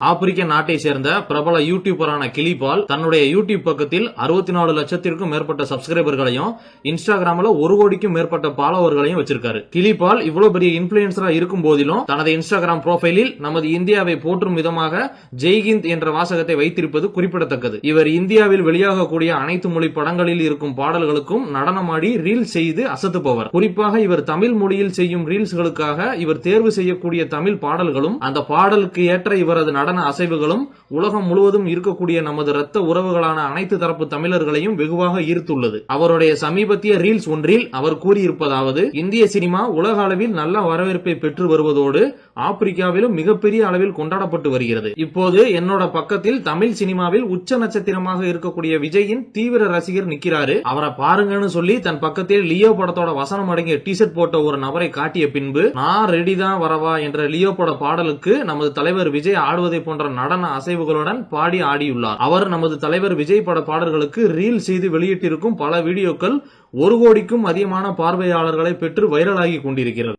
ஆப்பிரிக்க நாட்டை சேர்ந்த பிரபல யூடியூபரான கிளிபால் தன்னுடைய யூடியூப் பக்கத்தில் 64 லட்சத்திற்கும் மேற்பட்ட சப்ஸ்கிரைபர்களையும் இன்ஸ்டாகிராம்ல 1 கோடிக்கும் மேற்பட்ட ஃபாலோவர்களையும் வச்சிருக்காரு. கிளிபால் இவ்வளவு பெரிய இன்ஃபுளுன்சரா இருக்கும் போதிலும் தனது இன்ஸ்டாகிராம் ப்ரோஃபைலில் நமது இந்தியாவை போற்றும் விதமாக ஜெய்ஹிந்த் என்ற வாசகத்தை வைத்திருப்பது குறிப்பிடத்தக்கது. இவர் இந்தியாவில் வெளியாகக்கூடிய அனைத்து மொழி படங்களில் இருக்கும் பாடல்களுக்கும் நடனமாடி ரீல்ஸ் செய்து அசத்துப்பவர். குறிப்பாக இவர் தமிழ் மொழியில் செய்யும் ரீல்ஸ்களுக்காக இவர் தேர்வு செய்யக்கூடிய தமிழ் பாடல்களும் அந்த பாடலுக்கு ஏற்ற இவரது நடன அசைவுகளும் உலகம் முழுவதும் இருக்கக்கூடிய நமது இரத்த உறவுகளான அனைத்து தரப்பு தமிழர்களையும் வெகுவாக ஈர்த்துள்ளது. அவருடைய சமீபத்திய ரீல்ஸ் ஒன்றில் அவர் கூறியிருப்பதாவது, இந்திய சினிமா உலக அளவில் நல்ல வரவேற்பை பெற்று வருவதோடு ஆப்பிரிக்காவிலும் மிகப்பெரிய அளவில் கொண்டாடப்பட்டு வருகிறது. இப்போது என்னோட பக்கத்தில் தமிழ் சினிமாவில் உச்ச நட்சத்திரமாக இருக்கக்கூடிய விஜயின் தீவிர ரசிகர் நிக்கிறாரு, அவரை பாருங்கன்னு சொல்லி தன் பக்கத்தில் லியோ படத்தோட வசனம் அடங்கிய டிஷர்ட் போட்ட ஒரு நபரை காட்டிய பின்பு நான் ரெடி தான் வரவா என்ற லியோ பட பாடலுக்கு நமது தலைவர் விஜய் ஆடுவதை போன்ற நடன அசைவுகளுடன் பாடி ஆடியுள்ளார். அவர் நமது தலைவர் விஜய் பட பாடல்களுக்கு ரீல் செய்து வெளியிட்டிருக்கும் பல வீடியோக்கள் 1 கோடிக்கும் அதிகமான பார்வையாளர்களை பெற்று வைரலாகி கொண்டிருக்கிறது.